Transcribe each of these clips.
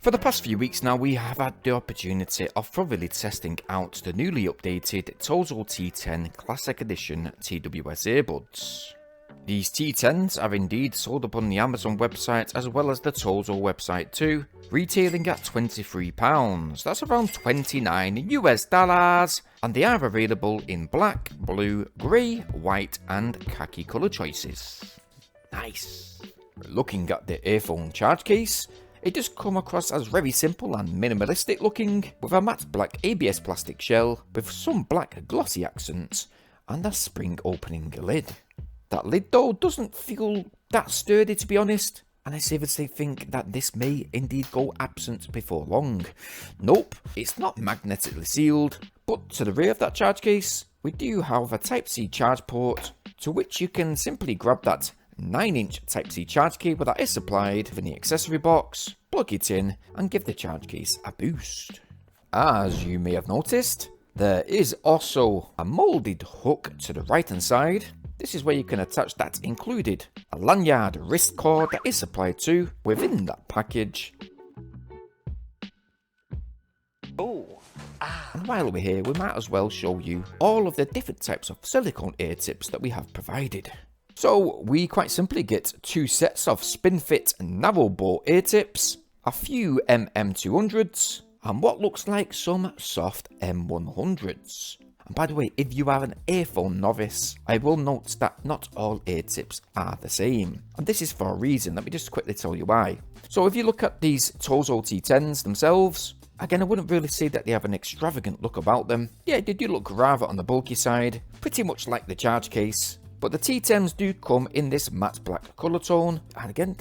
For the past few weeks now, we have had the opportunity of thoroughly testing out the newly updated TOZO T10 Classic Edition TWS earbuds. These T10s are indeed sold upon the Amazon website as well as the TOZO website too, retailing at £23, that's around $29 and they are available in black, blue, grey, white and khaki colour choices. Nice! Looking at the earphone charge case, it does come across as very simple and minimalistic looking, with a matte black ABS plastic shell with some black glossy accents and a spring opening lid. That lid though doesn't feel that sturdy to be honest, and I seriously think that this may indeed go absent before long. Nope, it's not magnetically sealed, but to the rear of that charge case, we do have a Type-C charge port, to which you can simply grab that 9-inch Type-C charge cable that is supplied within the accessory box, plug it in and give the charge case a boost. As you may have noticed, there is also a moulded hook to the right hand side. This is where you can attach that included a lanyard wrist cord that is supplied to within that package. And while we're here, we might as well show you all of the different types of silicone ear tips that we have provided. So we quite simply get 2 sets of spin-fit narrow bow ear tips, a few MM200s, and what looks like some soft M100s. And by the way, if you are an earphone novice, I will note that not all ear tips are the same. And this is for a reason, let me just quickly tell you why. So if you look at these TOZO T10s themselves, again, I wouldn't really say that they have an extravagant look about them. Yeah, they do look rather on the bulky side, pretty much like the charge case. But the T10s do come in this matte black colour tone, and again,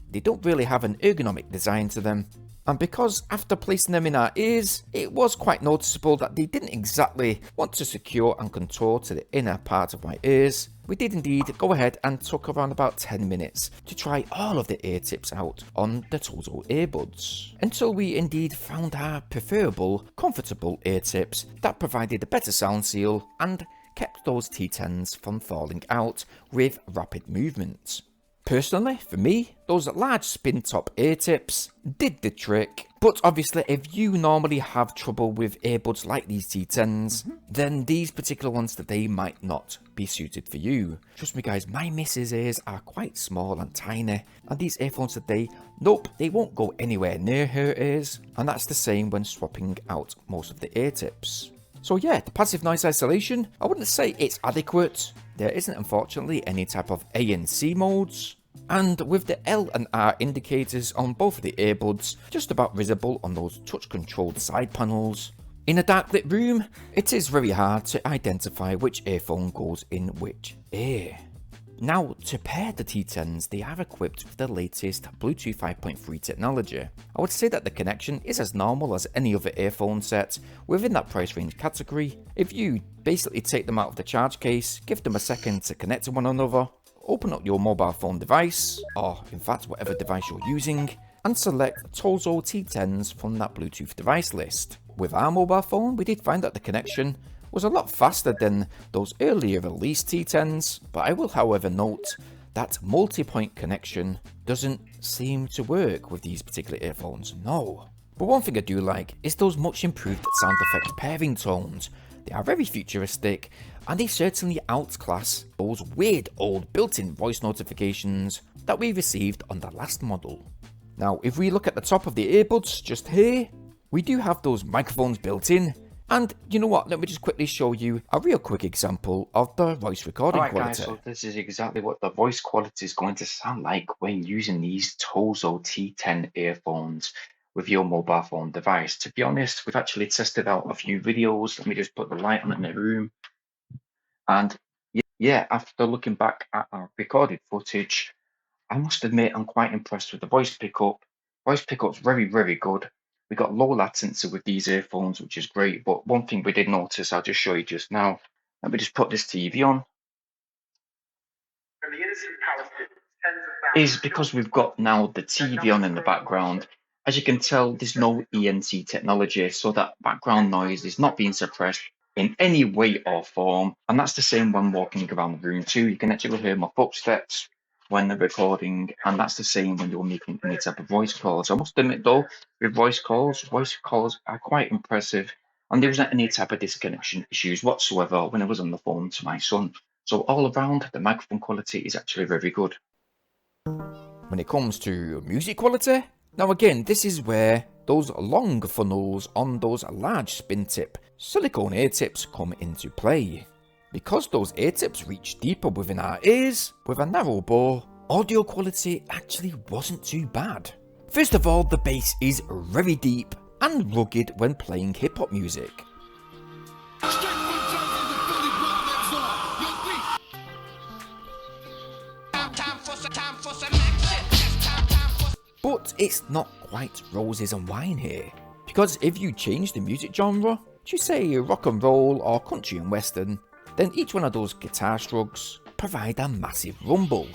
they don't really have an ergonomic design to them. And because after placing them in our ears, it was quite noticeable that they didn't exactly want to secure and contour to the inner part of my ears, we did indeed go ahead and took around about 10 minutes to try all of the ear tips out on the TOZO earbuds, until we indeed found our preferable, comfortable ear tips that provided a better sound seal and kept those T10s from falling out with rapid movement. Personally, for me, those large spin top ear tips did the trick, but obviously if you normally have trouble with earbuds like these T10s, then these particular ones today might not be suited for you. Trust me guys, my missus' ears are quite small and tiny, and these earphones today, nope, they won't go anywhere near her ears, and that's the same when swapping out most of the ear tips. So yeah, the passive noise isolation, I wouldn't say it's adequate. There isn't unfortunately any type of ANC modes. And with the L and R indicators on both of the earbuds just about visible on those touch controlled side panels. In a dark lit room, it is very hard to identify which earphone goes in which ear. Now, to pair the T10s, they are equipped with the latest Bluetooth 5.3 technology. I would say that the connection is as normal as any other earphone set within that price range category. If you basically take them out of the charge case, give them a second to connect to one another, open up your mobile phone device, or in fact whatever device you're using, and select TOZO T10s from that Bluetooth device list. With our mobile phone, we did find that the connection was a lot faster than those earlier released T10s, but I will however note that multi-point connection doesn't seem to work with these particular earphones, no. But one thing I do like is those much improved sound effect pairing tones. They are very futuristic, and they certainly outclass those weird old built-in voice notifications that we received on the last model. Now if we look at the top of the earbuds just here, we do have those microphones built in. And you know what, let me just quickly show you a real quick example of the voice recording quality. Guys, so this is exactly what the voice quality is going to sound like when using these TOZO T10 earphones with your mobile phone device. To be honest, we've actually tested out a few videos. Let me just put the light on in the room. And yeah, after looking back at our recorded footage, I must admit I'm quite impressed with the voice pickup. Voice pickup's very, very good. We got low latency with these earphones, which is great. But one thing we did notice, I'll just show you just now. Let me just put this TV on. Is because we've got now the TV on in the background. As you can tell, there's no ENC technology, so that background noise is not being suppressed in any way or form. And that's the same when walking around the room too. You can actually hear my footsteps when they're recording, and that's the same when you're making any type of voice calls. I must admit though, with voice calls are quite impressive, and there wasn't any type of disconnection issues whatsoever when I was on the phone to my son. So all around, the microphone quality is actually very good. When it comes to music quality, now again, this is where those long funnels on those large spin tip silicone ear tips come into play. Because those ear tips reach deeper within our ears with a narrow bore, audio quality actually wasn't too bad. First of all, the bass is very deep and rugged when playing hip hop music. But it's not quite roses and wine here, because if you change the music genre to say rock and roll or country and western, then each one of those guitar strugs provide a massive rumble.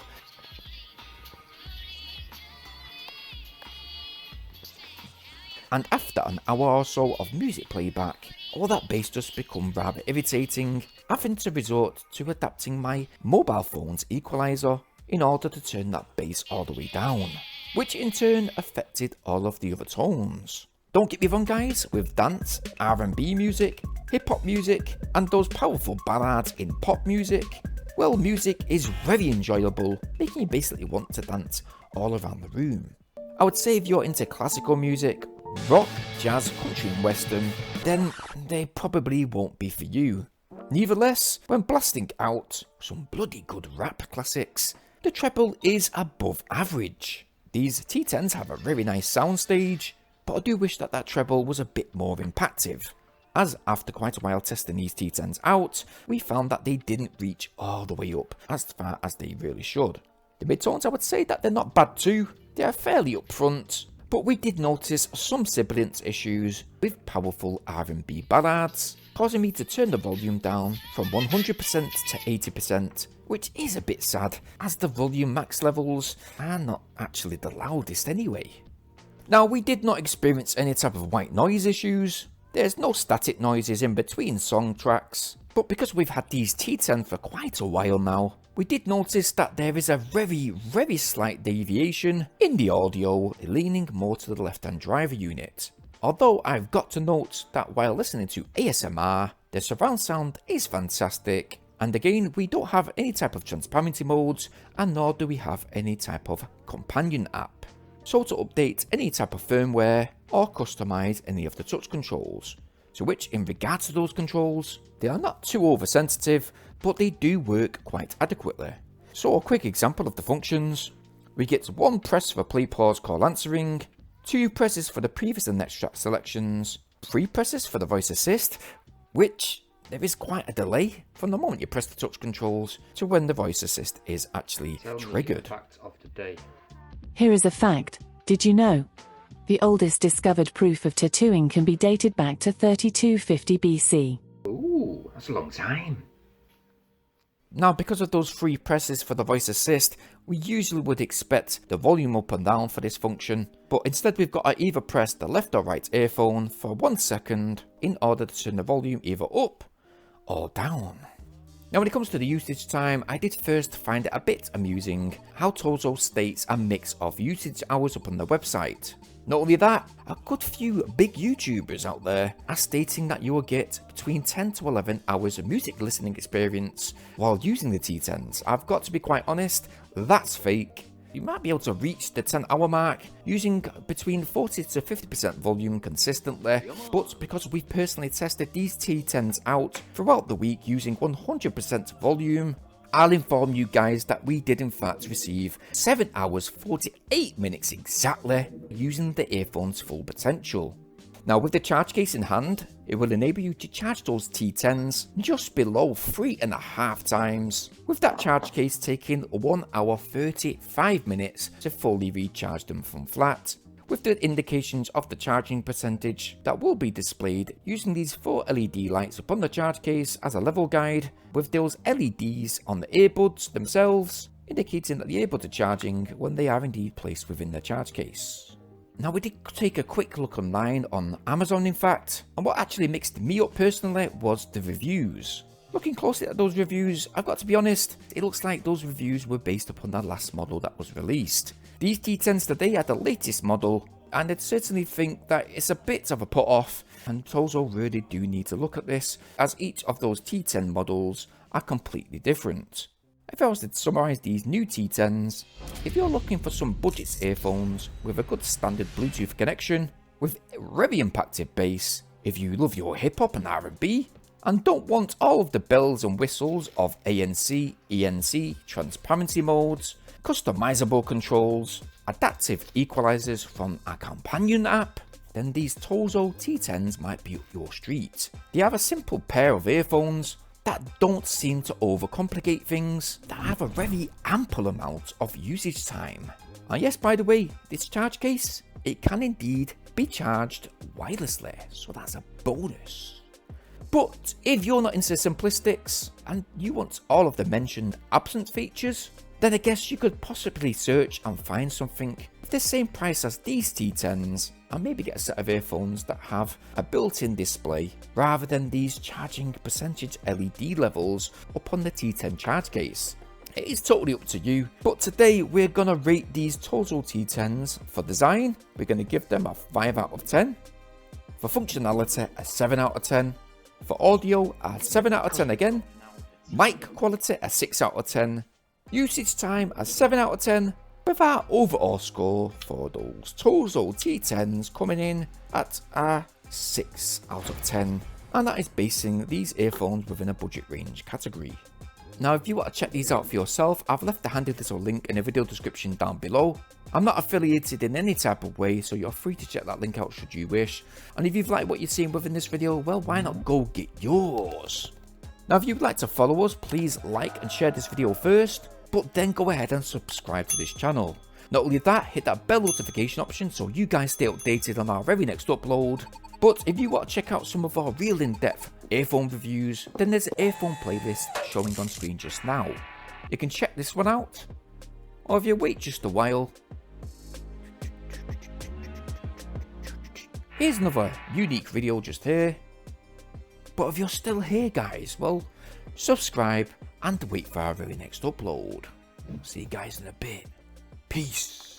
And after an hour or so of music playback, all that bass just become rather irritating, having to resort to adapting my mobile phone's equalizer in order to turn that bass all the way down, which in turn affected all of the other tones. Don't get me wrong guys, with dance, R&B music, hip hop music, and those powerful ballads in pop music, well, music is very enjoyable, making you basically want to dance all around the room. I would say if you're into classical music, rock, jazz, country and western, then they probably won't be for you. Nevertheless, when blasting out some bloody good rap classics, the treble is above average. These T10s have a very nice soundstage, but I do wish that that treble was a bit more impactful, as after quite a while testing these T10s out, we found that they didn't reach all the way up as far as they really should. The midtones, I would say that they're not bad too, they are fairly upfront, but we did notice some sibilance issues with powerful R&B ballads, causing me to turn the volume down from 100% to 80%, which is a bit sad, as the volume max levels are not actually the loudest anyway. Now, we did not experience any type of white noise issues, there's no static noises in between song tracks, but because we've had these T10 for quite a while now, we did notice that there is a very slight deviation in the audio, leaning more to the left-hand driver unit. Although I've got to note that while listening to ASMR, the surround sound is fantastic, and again we don't have any type of transparency modes, and nor do we have any type of companion app. So to update any type of firmware or customize any of the touch controls. To which in regards to those controls, they are not too oversensitive, but they do work quite adequately. So a quick example of the functions, we get 1 press for play pause call answering, 2 presses for the previous and next track selections, 3 presses for the voice assist, which there is quite a delay from the moment you press the touch controls to when the voice assist is actually triggered. Fact of the day. Here is a fact, did you know? The oldest discovered proof of tattooing can be dated back to 3250 BC. Ooh, that's a long time. Now, because of those 3 presses for the voice assist, we usually would expect the volume up and down for this function, but instead we've got to either press the left or right earphone for 1 second in order to turn the volume either up or down. Now when it comes to the usage time, I did first find it a bit amusing how TOZO states a mix of usage hours up on the website. Not only that, a good few big YouTubers out there are stating that you will get between 10 to 11 hours of music listening experience while using the T10s. I've got to be quite honest, that's fake. You might be able to reach the 10-hour mark using between 40 to 50% volume consistently, but because we've personally tested these T10s out throughout the week using 100% volume, I'll inform you guys that we did in fact receive 7 hours 48 minutes exactly using the earphone's full potential. Now with the charge case in hand, it will enable you to charge those T10s just below 3.5 times, with that charge case taking 1 hour 35 minutes to fully recharge them from flat, with the indications of the charging percentage that will be displayed using these 4 LED lights upon the charge case as a level guide, with those LEDs on the earbuds themselves, indicating that the earbuds are charging when they are indeed placed within the charge case. Now we did take a quick look online on Amazon in fact, and what actually mixed me up personally was the reviews. Looking closely at those reviews, I've got to be honest, it looks like those reviews were based upon the last model that was released. These T10s today are the latest model, and I'd certainly think that it's a bit of a put off, and TOZO really do need to look at this, as each of those T10 models are completely different. If I was to summarise these new T10s, if you're looking for some budget earphones with a good standard Bluetooth connection, with very impacted bass, if you love your hip hop and R&B, and don't want all of the bells and whistles of ANC, ENC, transparency modes, customizable controls, adaptive equalizers from a companion app, then these TOZO T10s might be up your street. They have a simple pair of earphones that don't seem to overcomplicate things, that have a very ample amount of usage time. And yes, by the way, this charge case, it can indeed be charged wirelessly, so that's a bonus. But if you're not into simplistics and you want all of the mentioned absent features, then I guess you could possibly search and find something at the same price as these T10s and maybe get a set of earphones that have a built-in display rather than these charging percentage LED levels upon the T10 charge case. It is totally up to you, but today we're going to rate these TOZO T10s for design. We're going to give them a 5 out of 10, for functionality a 7 out of 10, for audio a 7 out of 10 again, mic quality a 6 out of 10, usage time a 7 out of 10, with our overall score for those TOZO T10s coming in at a 6 out of 10, and that is basing these earphones within a budget range category. Now if you want to check these out for yourself, I've left a handy little link in the video description down below. I'm not affiliated in any type of way, so you're free to check that link out should you wish. And if you've liked what you've seen within this video, well, why not go get yours? Now if you'd like to follow us, please like and share this video first, but then go ahead and subscribe to this channel. Not only that, hit that bell notification option so you guys stay updated on our very next upload. But if you want to check out some of our real in-depth earphone reviews, then there's an earphone playlist showing on screen just now. You can check this one out, or if you wait just a while, here's another unique video just here. But if you're still here guys, well, subscribe and wait for our very next upload. See you guys in a bit. Peace.